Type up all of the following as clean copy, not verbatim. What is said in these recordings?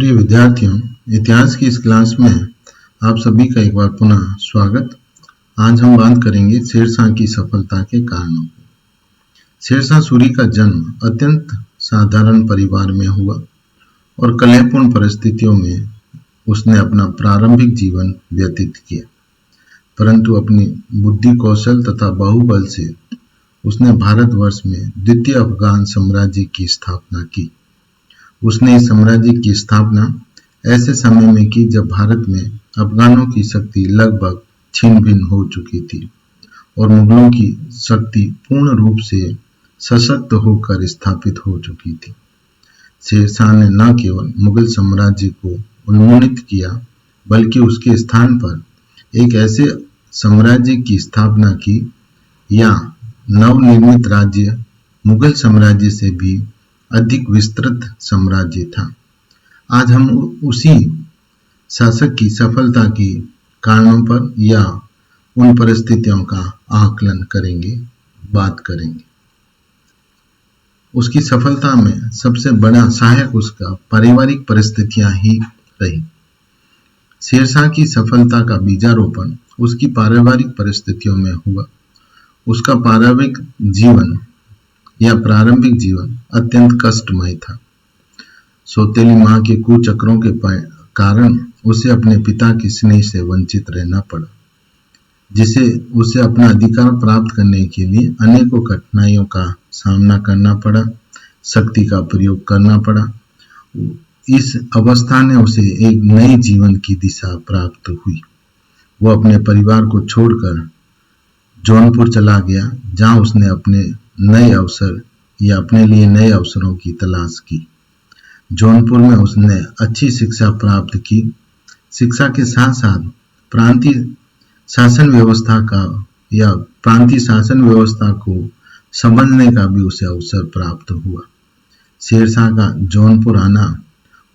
प्रिय विद्यार्थियों, इतिहास की इस क्लास में आप सभी का एक बार पुनः स्वागत। आज हम बात करेंगे शेरशाह की सफलता के कारणों। शेरशाह सूरी का जन्म अत्यंत साधारण परिवार में हुआ और कलहपूर्ण परिस्थितियों में उसने अपना प्रारंभिक जीवन व्यतीत किया, परंतु अपनी बुद्धि, कौशल तथा बाहुबल से उसने भारतवर्ष में द्वितीय अफगान साम्राज्य की स्थापना की। उसने इस साम्राज्य की स्थापना ऐसे समय में की जब भारत में अफगानों की शक्ति लगभग छिन्न भिन्न हो चुकी थी और मुगलों की शक्ति पूर्ण रूप से सशक्त होकर स्थापित हो चुकी थी। शेरशाह ने न केवल मुगल साम्राज्य को उन्मूलित किया, बल्कि उसके स्थान पर एक ऐसे साम्राज्य की स्थापना की या नवनिर्मित राज्य मुगल साम्राज्य से भी अधिक विस्तृत साम्राज्य था। आज हम उसी शासक की सफलता के कारणों पर या उन परिस्थितियों का आकलन करेंगे, बात करेंगे। उसकी सफलता में सबसे बड़ा सहायक उसका पारिवारिक परिस्थितियां ही रही। शेरशाह की सफलता का बीजारोपण उसकी पारिवारिक परिस्थितियों में हुआ। उसका प्रारंभिक जीवन अत्यंत कष्टमय था। सौतेली मां के कुचक्रों के कारण उसे अपने पिता के स्नेह से वंचित रहना पड़ा, जिसे उसे अपना अधिकार प्राप्त करने के लिए अनेकों कठिनाइयों का सामना करना पड़ा, शक्ति का प्रयोग करना पड़ा। इस अवस्था ने उसे एक नए जीवन की दिशा प्राप्त हुई। वो अपने परिवार को छोड़कर जौनपुर चला गया, जहां उसने अपने लिए नए अवसरों की तलाश की। जौनपुर में उसने अच्छी शिक्षा प्राप्त की। शिक्षा के साथ साथ प्रांतीय शासन व्यवस्था को समझने का भी उसे अवसर प्राप्त हुआ। शेरशाह का जौनपुर आना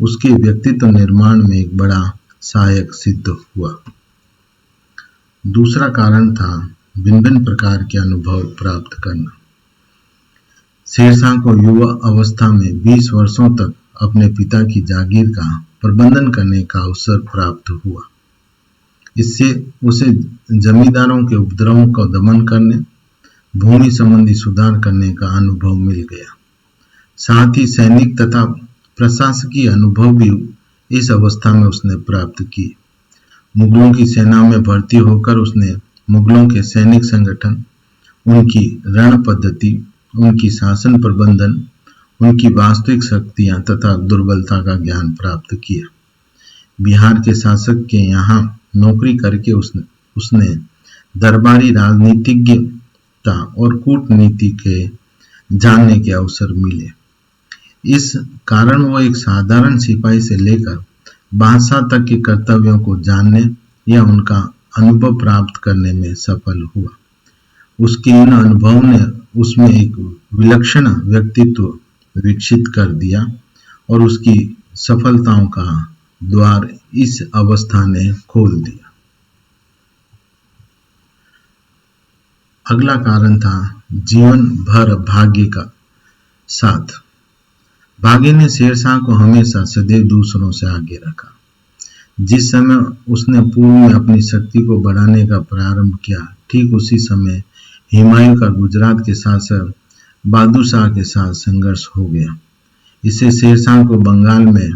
उसके व्यक्तित्व निर्माण में एक बड़ा सहायक सिद्ध हुआ। दूसरा कारण था भिन्न प्रकार के अनुभव प्राप्त करना। शेरशाह को युवा अवस्था में 20 वर्षों तक अपने पिता की जागीर का प्रबंधन करने का अवसर प्राप्त हुआ। इससे उसे जमींदारों के उपद्रवों का दमन करने, भूमि संबंधी सुधार करने का अनुभव मिल गया। साथ ही सैनिक तथा प्रशासकीय अनुभव भी इस अवस्था में उसने प्राप्त किए। मुगलों की सेना में भर्ती होकर उसने मुगलों के सैनिक संगठन, उनकी रण पद्धति, उनकी शासन प्रबंधन, उनकी वास्तविक शक्तियां तथा दुर्बलता का ज्ञान प्राप्त किया। बिहार के शासक के यहाँ नौकरी करके उसने दरबारी राजनीतिज्ञता और कूटनीति के जानने के अवसर मिले। इस कारण वो एक साधारण सिपाही से लेकर बादशाह तक के कर्तव्यों को जानने या उनका अनुभव प्राप्त करने में सफल हुआ। उसके इन अनुभव ने उसमें एक विलक्षण व्यक्तित्व विकसित कर दिया और उसकी सफलताओं का द्वार इस अवस्था ने खोल दिया। अगला कारण था जीवन भर भाग्य का साथ। भाग्य ने शेरशाह को हमेशा सदैव दूसरों से आगे रखा। जिस समय उसने पूर्व में अपनी शक्ति को बढ़ाने का प्रारंभ किया, ठीक उसी समय हुमायूं का गुजरात के शासक बहादुर शाह के साथ संघर्ष हो गया। इससे शेरशाह को बंगाल में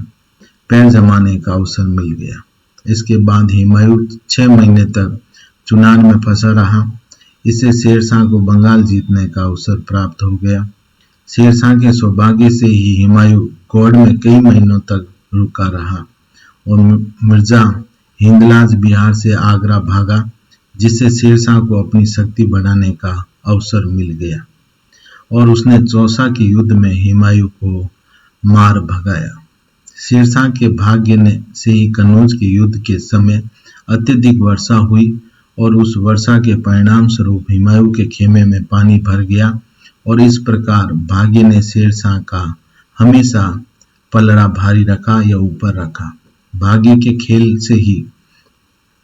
पैर जमाने का अवसर मिल गया। इसके बाद हुमायूं 6 महीने तक चुनार में फंसा रहा। इससे शेरशाह को बंगाल जीतने का अवसर प्राप्त हो गया। शेरशाह के सौभाग्य से ही हुमायूं गौड़ में कई महीनों तक रुका रहा और मिर्जा हिंदलाज बिहार से आगरा भागा, जिससे शेरशाह को अपनी शक्ति बढ़ाने का अवसर मिल गया और उसने चौसा के युद्ध में हुमायूं को मार भगाया। शेरशाह के भाग्य से ही कन्नौज के युद्ध के समय अत्यधिक वर्षा हुई और उस वर्षा के परिणाम स्वरूप हुमायूं के खेमे में पानी भर गया और इस प्रकार भाग्य ने शेरशाह का हमेशा पलड़ा भारी रखा या ऊपर रखा। भाग्य के खेल से ही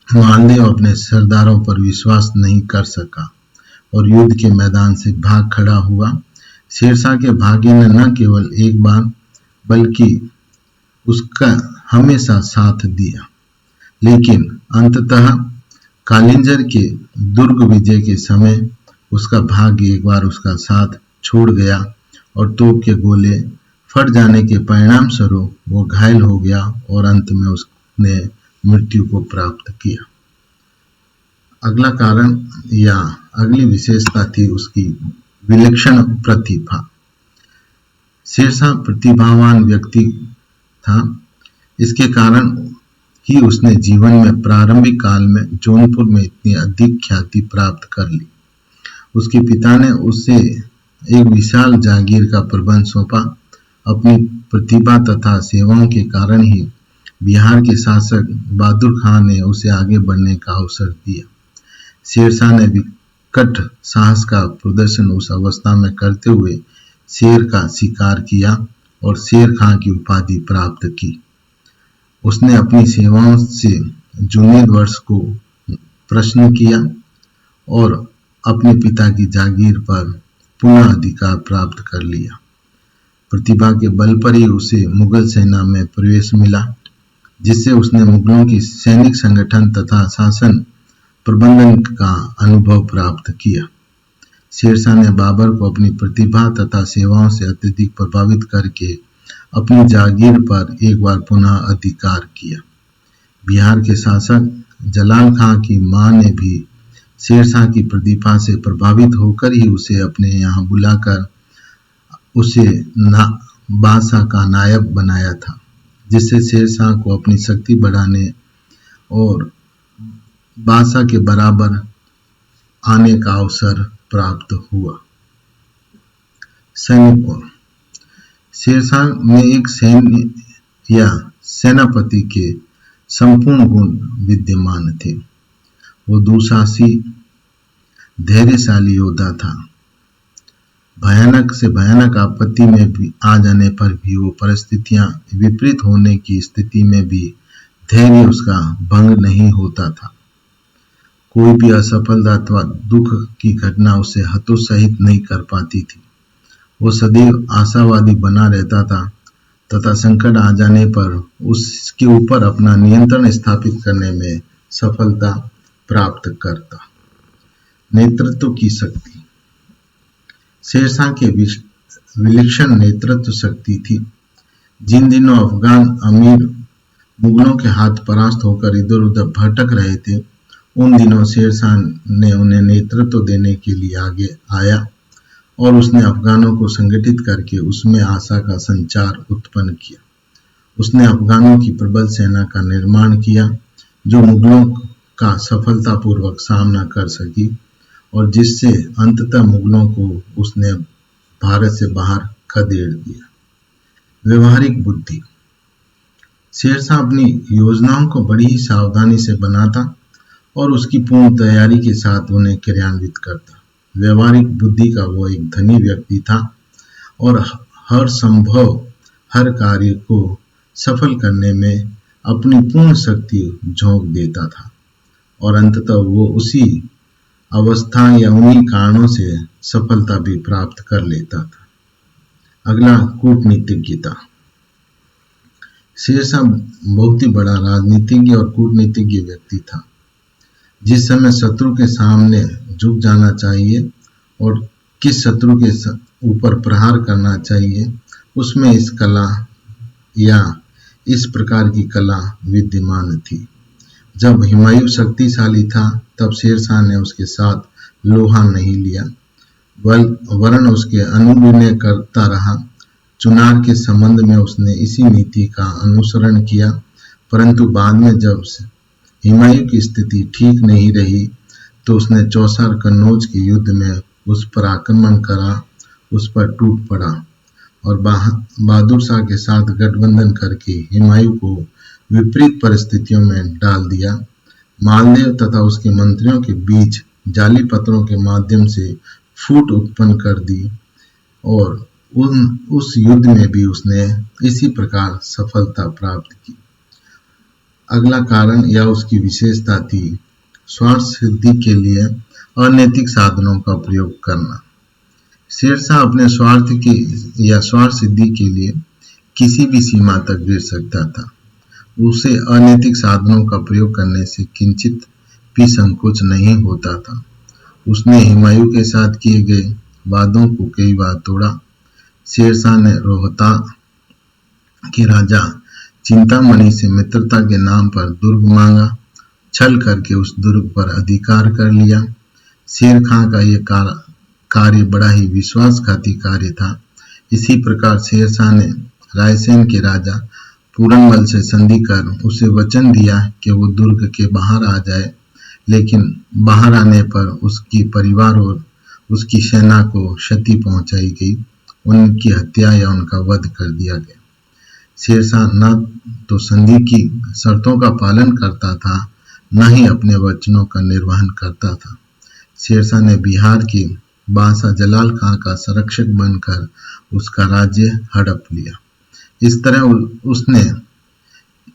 मालदेव अपने सरदारों पर विश्वास नहीं कर सका और युद्ध के मैदान से भाग खड़ा हुआ। शेरशाह के भाग्य ने न केवल एक बार बल्कि उसका हमेशा साथ दिया, लेकिन अंततः कालिंजर के दुर्ग विजय के समय उसका भाग्य एक बार उसका साथ छोड़ गया और तोप के गोले फट जाने के परिणाम स्वरूप वो घायल हो गया और अंत में उसने मृत्यु को प्राप्त किया। अगला कारण या अगली विशेषता थी उसकी विलक्षण प्रतिभा। शेरशाह प्रतिभावान व्यक्ति था, इसके कारण ही उसने जीवन में प्रारंभिक काल में जौनपुर में इतनी अधिक ख्याति प्राप्त कर ली। उसके पिता ने उसे एक विशाल जागीर का प्रबंध सौंपा। अपनी प्रतिभा तथा सेवाओं के कारण ही बिहार के शासक बहादुर खान ने उसे आगे बढ़ने का अवसर दिया। शेरशाह ने विकट साहस का प्रदर्शन उस अवस्था में करते हुए शेर का शिकार किया और शेर खां की उपाधि प्राप्त की। उसने अपनी सेवाओं से जुनैद वर्ष को प्रश्न किया और अपने पिता की जागीर पर पुनः अधिकार प्राप्त कर लिया। प्रतिभा के बल पर ही उसे मुगल सेना में प्रवेश मिला, जिससे उसने मुगलों की सैनिक संगठन तथा शासन प्रबंधन का अनुभव प्राप्त किया। शेरशाह ने बाबर को अपनी प्रतिभा तथा सेवाओं से अत्यधिक प्रभावित करके अपनी जागीर पर एक बार पुनः अधिकार किया। बिहार के शासक जलाल खां की मां ने भी शेरशाह की प्रतिभा से प्रभावित होकर ही उसे अपने यहाँ बुलाकर उसे बादशाह का नायब बनाया था, जिससे शेरशाह को अपनी शक्ति बढ़ाने और बादशाह के बराबर आने का अवसर प्राप्त हुआ। सैनिकों, शेरशाह में एक सैन्य या सेनापति के संपूर्ण गुण विद्यमान थे। वो दुसाहसी, धैर्यशाली योद्धा था। भयानक से भयानक आपत्ति में भी आ जाने पर भी वो परिस्थितियां विपरीत होने की स्थिति में भी धैर्य उसका भंग नहीं होता था। कोई भी असफलता अथवा दुख की घटना उसे हतोत्साहित नहीं कर पाती थी। वो सदैव आशावादी बना रहता था तथा संकट आ जाने पर उसके ऊपर अपना नियंत्रण स्थापित करने में सफलता प्राप्त करता। नेतृत्व की शक्ति। शेरशाह के विलक्षण नेतृत्व शक्ति थी। जिन दिनों अफगान अमीर मुगलों के हाथ परास्त होकर इधर उधर भटक रहे थे, उन दिनों शेरशाह ने उन्हें नेतृत्व देने के लिए आगे आया और उसने अफगानों को संगठित करके उसमें आशा का संचार उत्पन्न किया। उसने अफगानों की प्रबल सेना का निर्माण किया, जो मुगलों का सफलतापूर्वक सामना कर सकी और जिससे अंततः मुगलों को उसने भारत से बाहर खदेड़ दिया। व्यवहारिक बुद्धि। शेरशाह अपनी योजनाओं को बड़ी ही सावधानी से बनाता और उसकी पूर्ण तैयारी के साथ उन्हें क्रियान्वित करता। व्यवहारिक बुद्धि का वो एक धनी व्यक्ति था और हर संभव हर कार्य को सफल करने में अपनी पूर्ण शक्ति झोंक देता था और अंततः वो उसी अवस्था या उन्हीं कारणों से सफलता भी प्राप्त कर लेता था। अगला, कूटनीतिज्ञता। शेरशाह बहुत ही बड़ा राजनीतिज्ञ और कूटनीतिज्ञ व्यक्ति था। जिस समय शत्रु के सामने झुक जाना चाहिए और किस शत्रु के ऊपर प्रहार करना चाहिए, उसमें इस कला या इस प्रकार की कला विद्यमान थी। जब हुमायूं शक्तिशाली था, तब शेरशाह ने उसके साथ लोहा नहीं लिया, वरन उसके अनुविनय करता रहा। चुनार के संबंध में उसने इसी नीति का अनुसरण किया, परंतु बाद में जब हुमायूं की स्थिति ठीक नहीं रही, तो उसने चौसार कन्नौज के युद्ध में उस पर आक्रमण करा, उस पर टूट पड़ा और बहादुर शाह के साथ गठबंधन करके हुमायूं को विपरीत परिस्थितियों में डाल दिया। मालदेव तथा उसके मंत्रियों के बीच जाली पत्रों के माध्यम से फूट उत्पन्न कर दी और उस युद्ध में भी उसने इसी प्रकार सफलता प्राप्त की। अगला कारण या उसकी विशेषता थी स्वार्थ सिद्धि के लिए अनैतिक साधनों का प्रयोग करना। शेरशाह अपने स्वार्थ सिद्धि के लिए किसी भी सीमा तक गिर सकता था। उसे अनैतिक साधनों का प्रयोग करने से किंचित भी संकोच नहीं होता था। उसने हुमायूं के साथ किए गए वादों को कई बार तोड़ा। शेरशाह ने रोहतास के राजा चिंतामणि से मित्रता के नाम पर दुर्ग मांगा, छल करके उस दुर्ग पर अधिकार कर लिया। शेर खां का यह कार्य बड़ा ही विश्वासघाती कार्य था। इसी प्रकार शेरशाह ने रायसेन के राजा पूरनमल से संधि कर उसे वचन दिया कि वो दुर्ग के बाहर आ जाए, लेकिन बाहर आने पर उसकी परिवार और उसकी सेना को क्षति पहुंचाई गई, उनकी हत्या या उनका वध कर दिया गया। शेरशाह न तो संधि की शर्तों का पालन करता था, न ही अपने वचनों का निर्वहन करता था। शेरशाह ने बिहार के बादशाह जलाल खां का संरक्षक बनकर उसका राज्य हड़प लिया। इस तरह उसने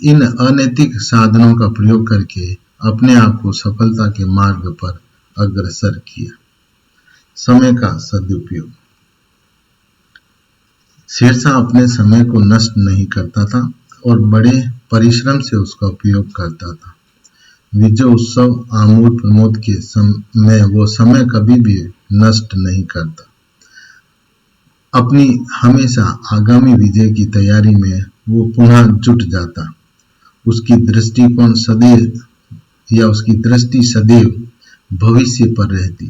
इन अनैतिक साधनों का प्रयोग करके अपने आप को सफलता के मार्ग पर अग्रसर किया। समय का सदुपयोग। शेरशाह अपने समय को नष्ट नहीं करता था और बड़े परिश्रम से उसका उपयोग करता था। विजय उत्सव आमोद प्रमोद के समय वो समय कभी भी नष्ट नहीं करता। अपनी हमेशा आगामी विजय की तैयारी में वो पुनः जुट जाता। उसकी दृष्टि सदैव भविष्य पर रहती।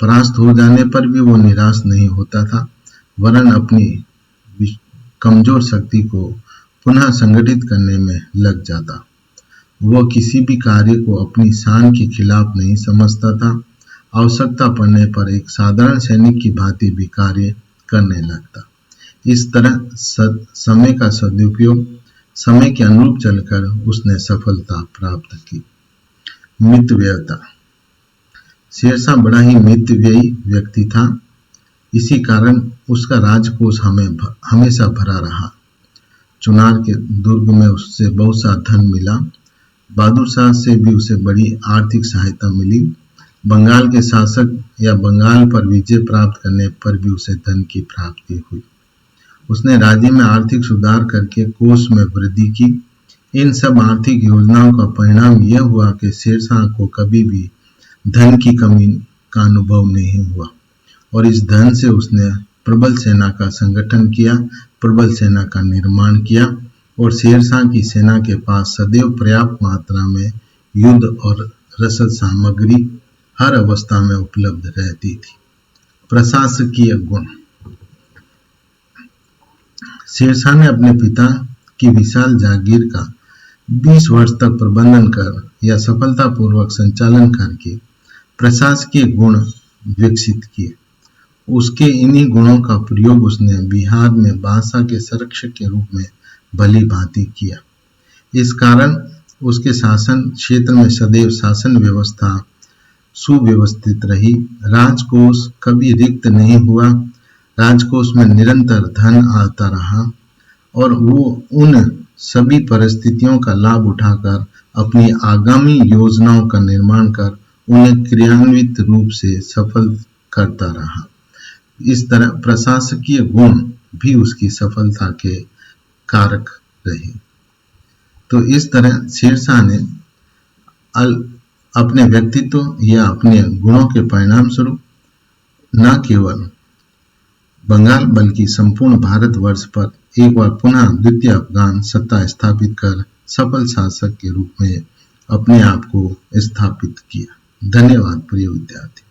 परास्त हो जाने पर भी वो निराश नहीं होता था, वरन अपनी कमजोर शक्ति को पुनः संगठित करने में लग जाता। वह किसी भी कार्य को अपनी शान के खिलाफ नहीं समझता था। आवश्यकता पड़ने पर एक साधारण सैनिक की भांति भी कार्य करने लगता। इस तरह समय का सदुपयोग, समय के अनुरूप चलकर उसने सफलता प्राप्त की। मितव्ययता। शेरशाह बड़ा ही मितव्ययी व्यक्ति था। इसी कारण उसका राजकोष हमेशा भरा रहा। चुनार के दुर्ग में उससे बहुत सा धन मिला। बहादुर शाह से भी उसे बड़ी आर्थिक सहायता मिली। बंगाल के शासक या बंगाल पर विजय प्राप्त करने पर भी उसे धन की प्राप्ति हुई। उसने राज्य में आर्थिक सुधार करके कोष में वृद्धि की। इन सब आर्थिक योजनाओं का परिणाम यह हुआ कि शेरशाह को कभी भी धन की कमी का अनुभव नहीं हुआ और इस धन से उसने प्रबल सेना का संगठन किया, प्रबल सेना का निर्माण किया और शेरशाह की सेना के पास सदैव पर्याप्त मात्रा में युद्ध और रसद सामग्री हर अवस्था में उपलब्ध रहती थी। प्रशासकीय गुण। शेरशाह ने अपने पिता की विशाल जागीर का 20 वर्ष तक प्रबंधन कर या सफलतापूर्वक संचालन करके प्रशासकीय गुण विकसित किए। उसके इन्हीं गुणों का प्रयोग उसने बिहार में बादशाह के संरक्षक के रूप में भली भांति किया। इस कारण उसके शासन क्षेत्र में सदैव शासन व्यवस्था सुव्यवस्थित रही। राजकोष कभी रिक्त नहीं हुआ। राजकोष में निरंतर धन आता रहा और वो उन सभी परिस्थितियों का लाभ उठाकर अपनी आगामी योजनाओं का निर्माण कर उन्हें क्रियान्वित रूप से सफल करता रहा। इस तरह प्रशासकीय गुण भी उसकी सफलता के कारक रहे। तो इस तरह शेरशाह ने अपने व्यक्तित्व या अपने गुणों के परिणाम स्वरूप न केवल बंगाल बल्कि संपूर्ण भारतवर्ष पर एक बार पुनः द्वितीय अफगान सत्ता स्थापित कर सफल शासक के रूप में अपने आप को स्थापित किया। धन्यवाद प्रिय विद्यार्थी।